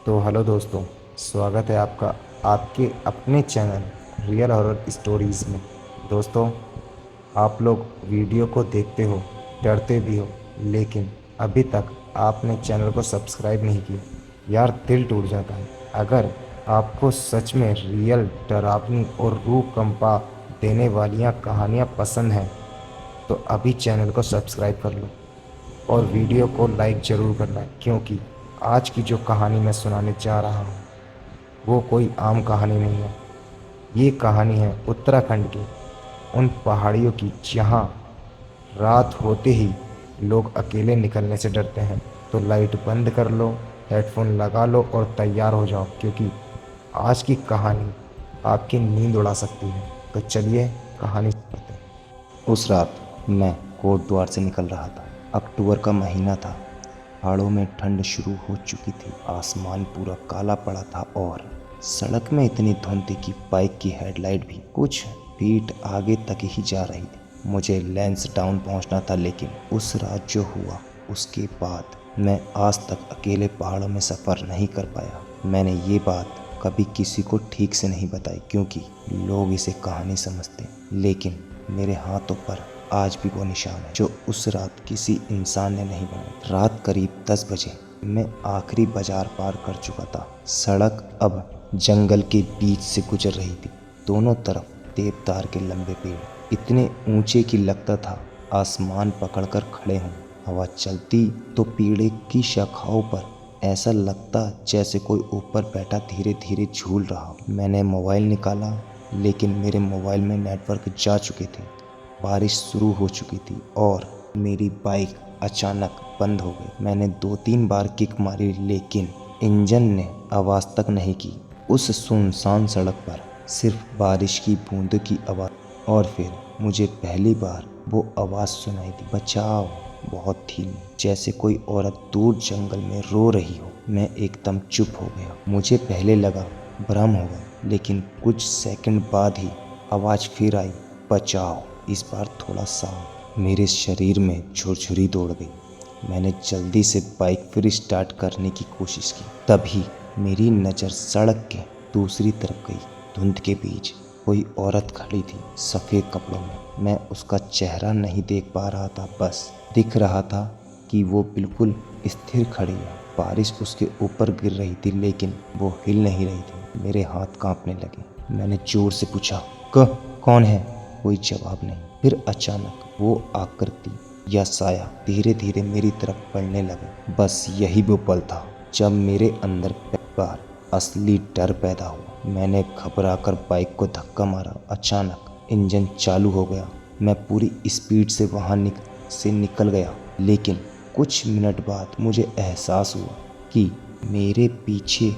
तो हेलो दोस्तों, स्वागत है आपका आपके अपने चैनल रियल हॉरर स्टोरीज़ में। दोस्तों, आप लोग वीडियो को देखते हो, डरते भी हो, लेकिन अभी तक आपने चैनल को सब्सक्राइब नहीं किया। यार, दिल टूट जाता है। अगर आपको सच में रियल डरावनी और रूह कंपा देने वालियाँ कहानियाँ पसंद हैं तो अभी चैनल को सब्सक्राइब कर लो और वीडियो को लाइक ज़रूर करना, क्योंकि आज की जो कहानी मैं सुनाने जा रहा हूँ वो कोई आम कहानी नहीं है। ये कहानी है उत्तराखंड की उन पहाड़ियों की जहाँ रात होते ही लोग अकेले निकलने से डरते हैं। तो लाइट बंद कर लो, हेडफोन लगा लो और तैयार हो जाओ, क्योंकि आज की कहानी आपकी नींद उड़ा सकती है। तो चलिए कहानी सुनते हैं। उस रात मैं कोटद्वार से निकल रहा था। अक्टूबर का महीना था। पहाड़ों में ठंड शुरू हो चुकी थी। आसमान पूरा काला पड़ा था और सड़क में इतनी धुंध थी कि बाइक की हेडलाइट भी कुछ फीट आगे तक ही जा रही थी। मुझे लैंसडाउन पहुंचना था, लेकिन उस रात जो हुआ उसके बाद मैं आज तक अकेले पहाड़ों में सफ़र नहीं कर पाया। मैंने ये बात कभी किसी को ठीक से नहीं बताई, क्योंकि लोग इसे कहानी समझते हैं, लेकिन मेरे हाथों पर आज भी वो निशान है जो उस रात किसी इंसान ने नहीं बनाया। रात करीब 10 बजे मैं आखिरी बाजार पार कर चुका था। सड़क अब जंगल के बीच से गुजर रही थी। दोनों तरफ देवदार के लंबे पेड़ इतने ऊंचे कि लगता था आसमान पकड़कर खड़े हों। हवा चलती तो पेड़ की शाखाओं पर ऐसा लगता जैसे कोई ऊपर बैठा धीरे धीरे झूल रहा हो। मैंने मोबाइल निकाला, लेकिन मेरे मोबाइल में नेटवर्क जा चुके थे। बारिश शुरू हो चुकी थी और मेरी बाइक अचानक बंद हो गई। मैंने 2-3 बार किक मारी, लेकिन इंजन ने आवाज़ तक नहीं की। उस सुनसान सड़क पर सिर्फ बारिश की बूंदों की आवाज़। और फिर मुझे पहली बार वो आवाज़ सुनाई दी, बचाओ, बहुत धीमी, जैसे कोई औरत दूर जंगल में रो रही हो। मैं एकदम चुप हो गया। मुझे पहले लगा भ्रम होगा, लेकिन कुछ सेकंड बाद ही आवाज़ फिर आई, बचाओ, इस बार थोड़ा साफ। मेरे शरीर में झुरझुरी दौड़ गई। मैंने जल्दी से बाइक फिर स्टार्ट करने की कोशिश की। तभी मेरी नज़र सड़क के दूसरी तरफ गई। धुंध के बीच कोई औरत खड़ी थी, सफ़ेद कपड़ों में। मैं उसका चेहरा नहीं देख पा रहा था, बस दिख रहा था कि वो बिल्कुल स्थिर खड़ी है। बारिश उसके ऊपर गिर रही थी, लेकिन वो हिल नहीं रही थी। मेरे हाथ कांपने लगे। मैंने जोर से पूछा, कौन है? कोई जवाब नहीं। फिर अचानक वो आकृति या साया धीरे धीरे मेरी तरफ बढ़ने लगा। बस यही वो पल था जब मेरे अंदर पहली बार असली डर पैदा हुआ। मैंने घबराकर बाइक को धक्का मारा। अचानक इंजन चालू हो गया। मैं पूरी स्पीड से वहाँ से निकल गया, लेकिन कुछ मिनट बाद मुझे एहसास हुआ कि मेरे पीछे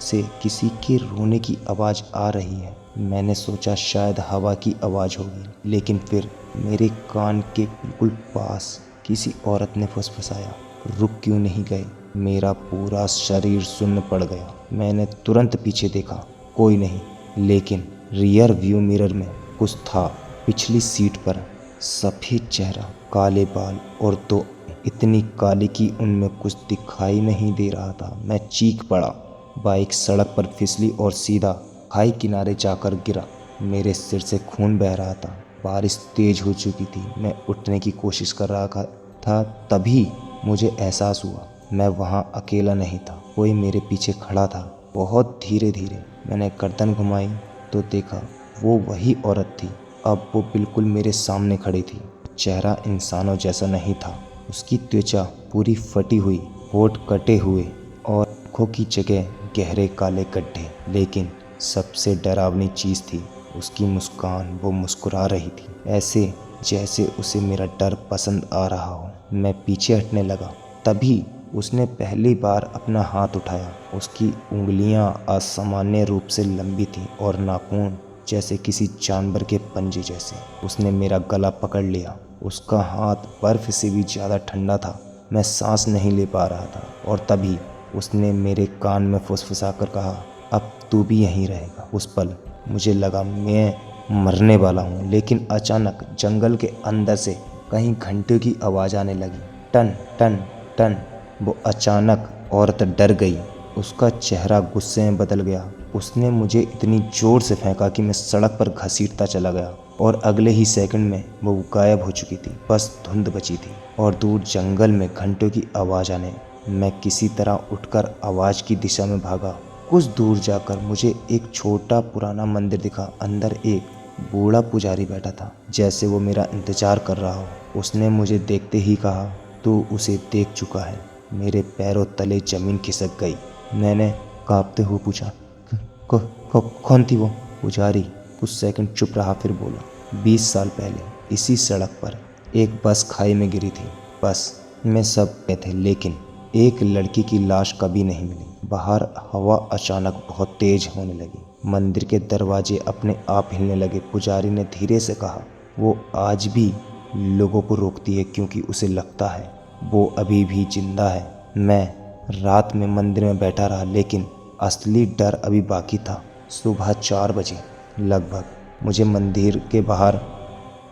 से किसी के रोने की आवाज़ आ रही है। मैंने सोचा शायद हवा की आवाज़ होगी, लेकिन फिर मेरे कान के बिल्कुल पास किसी औरत ने फुसफुसाया, रुक क्यों नहीं गए? मेरा पूरा शरीर सुन्न पड़ गया। मैंने तुरंत पीछे देखा, कोई नहीं, लेकिन रियर व्यू मिरर में कुछ था। पिछली सीट पर सफ़ेद चेहरा, काले बाल और दो इतनी काली कि उनमें कुछ दिखाई नहीं दे रहा था। मैं चीख पड़ा। बाइक सड़क पर फिसली और सीधा खाई किनारे जाकर गिरा। मेरे सिर से खून बह रहा था। बारिश तेज हो चुकी थी। मैं उठने की कोशिश कर रहा था, तभी मुझे एहसास हुआ मैं वहाँ अकेला नहीं था। कोई मेरे पीछे खड़ा था। बहुत धीरे धीरे मैंने गर्दन घुमाई तो देखा वो वही औरत थी। अब वो बिल्कुल मेरे सामने खड़ी थी। चेहरा इंसानों जैसा नहीं था। उसकी त्वचा पूरी फटी हुई, होठ कटे हुए और आँखों की जगह गहरे काले गड्ढे। लेकिन सबसे डरावनी चीज़ थी उसकी मुस्कान। वो मुस्कुरा रही थी, ऐसे जैसे उसे मेरा डर पसंद आ रहा हो। मैं पीछे हटने लगा, तभी उसने पहली बार अपना हाथ उठाया। उसकी उंगलियां असामान्य रूप से लंबी थीं और नाखून जैसे किसी जानवर के पंजे जैसे। उसने मेरा गला पकड़ लिया। उसका हाथ बर्फ़ से भी ज़्यादा ठंडा था। मैं सांस नहीं ले पा रहा था और तभी उसने मेरे कान में फुसफुसा कर कहा, अब तू भी यहीं रहेगा। उस पल मुझे लगा मैं मरने वाला हूँ, लेकिन अचानक जंगल के अंदर से कहीं घंटियों की आवाज़ आने लगी, टन टन टन। वो अचानक औरत डर गई उसका चेहरा गुस्से में बदल गया। उसने मुझे इतनी ज़ोर से फेंका कि मैं सड़क पर घसीटता चला गया और अगले ही सेकंड में वो गायब हो चुकी थी। बस धुंध बची थी और दूर जंगल में घंटों की आवाज़ आने। मैं किसी तरह उठकर आवाज़ की दिशा में भागा। कुछ दूर जाकर मुझे एक छोटा पुराना मंदिर दिखा। अंदर एक बूढ़ा पुजारी बैठा था, जैसे वो मेरा इंतजार कर रहा हो। उसने मुझे देखते ही कहा, तू उसे देख चुका है। मेरे पैरों तले ज़मीन खिसक गई। मैंने कांपते हुए पूछा, कौन थी वो? पुजारी कुछ सेकंड चुप रहा, फिर बोला, 20 साल पहले इसी सड़क पर एक बस खाई में गिरी थी। बस में सब गए थे, लेकिन एक लड़की की लाश कभी नहीं मिली। बाहर हवा अचानक बहुत तेज होने लगी। मंदिर के दरवाजे अपने आप हिलने लगे। पुजारी ने धीरे से कहा, वो आज भी लोगों को रोकती है क्योंकि उसे लगता है वो अभी भी जिंदा है। मैं रात में मंदिर में बैठा रहा, लेकिन असली डर अभी बाकी था। सुबह 4 बजे लगभग मुझे मंदिर के बाहर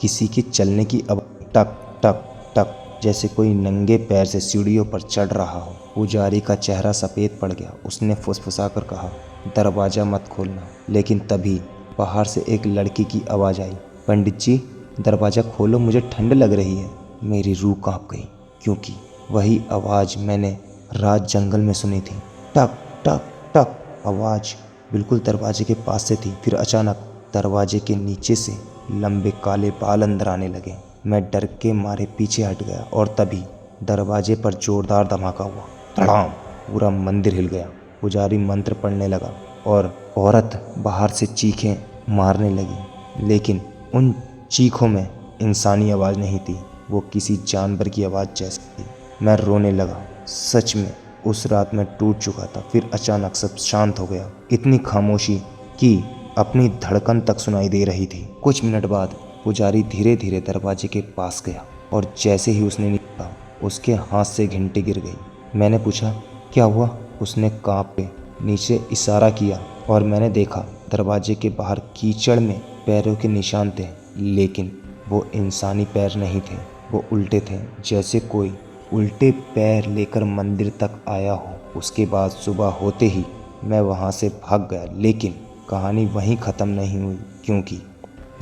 किसी के चलने की टक टक टक, जैसे कोई नंगे पैर से सीढ़ियों पर चढ़ रहा हो। पुजारी का चेहरा सफ़ेद पड़ गया। उसने फुसफुसाकर कहा, दरवाज़ा मत खोलना। लेकिन तभी बाहर से एक लड़की की आवाज़ आई, पंडित जी दरवाज़ा खोलो, मुझे ठंड लग रही है। मेरी रूह कांप गई, क्योंकि वही आवाज़ मैंने रात जंगल में सुनी थी। टक टक टक, आवाज़ बिल्कुल दरवाजे के पास से थी। फिर अचानक दरवाजे के नीचे से लंबे काले बाल अंदर आने लगे। मैं डर के मारे पीछे हट गया और तभी दरवाजे पर जोरदार धमाका हुआ। धड़ाम, पूरा मंदिर हिल गया। पुजारी मंत्र पढ़ने लगा और औरत बाहर से चीखें मारने लगी, लेकिन उन चीखों में इंसानी आवाज़ नहीं थी, वो किसी जानवर की आवाज़ जैसी थी। मैं रोने लगा। सच में उस रात मैं टूट चुका था। फिर अचानक सब शांत हो गया। इतनी खामोशी कि अपनी धड़कन तक सुनाई दे रही थी। कुछ मिनट बाद पुजारी धीरे धीरे दरवाजे के पास गया और जैसे ही उसने निकला, उसके हाथ से घंटी गिर गई। मैंने पूछा, क्या हुआ? उसने कांप के नीचे इशारा किया और मैंने देखा दरवाजे के बाहर कीचड़ में पैरों के निशान थे, लेकिन वो इंसानी पैर नहीं थे, वो उल्टे थे, जैसे कोई उल्टे पैर लेकर मंदिर तक आया हो। उसके बाद सुबह होते ही मैं वहाँ से भाग गया, लेकिन कहानी वहीं ख़त्म नहीं हुई, क्योंकि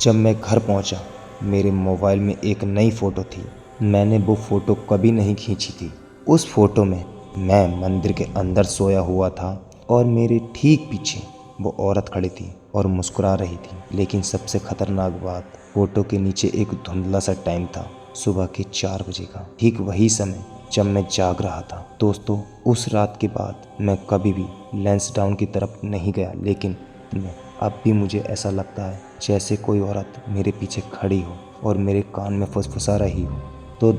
जब मैं घर पहुँचा मेरे मोबाइल में एक नई फ़ोटो थी। मैंने वो फ़ोटो कभी नहीं खींची थी। उस फ़ोटो में मैं मंदिर के अंदर सोया हुआ था और मेरे ठीक पीछे वो औरत खड़ी थी और मुस्कुरा रही थी। लेकिन सबसे ख़तरनाक बात, फ़ोटो के नीचे एक धुंधला सा टाइम था, सुबह के 4 बजे का, ठीक वही समय जब मैं जाग रहा था। दोस्तों, उस रात के बाद मैं कभी भी लैंसडाउन की तरफ नहीं गया, लेकिन अब भी मुझे ऐसा लगता है जैसे कोई औरत मेरे पीछे खड़ी हो और मेरे कान में फुसफुसा रही हो। तो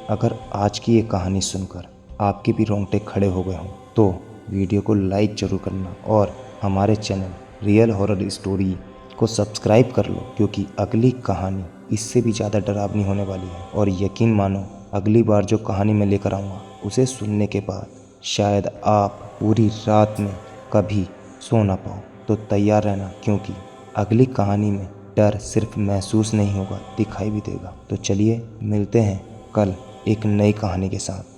अगर आज की ये कहानी सुनकर आपके भी रोंगटे खड़े हो गए हों तो वीडियो को लाइक ज़रूर करना और हमारे चैनल रियल हॉरर स्टोरी को सब्सक्राइब कर लो, क्योंकि अगली कहानी इससे भी ज़्यादा डरावनी होने वाली है। और यकीन मानो, अगली बार जो कहानी मैं लेकर आऊँगा उसे सुनने के बाद शायद आप पूरी रात में कभी सो ना पाओ। तो तैयार रहना, क्योंकि अगली कहानी में डर सिर्फ महसूस नहीं होगा, दिखाई भी देगा। तो चलिए मिलते हैं कल एक नई कहानी के साथ।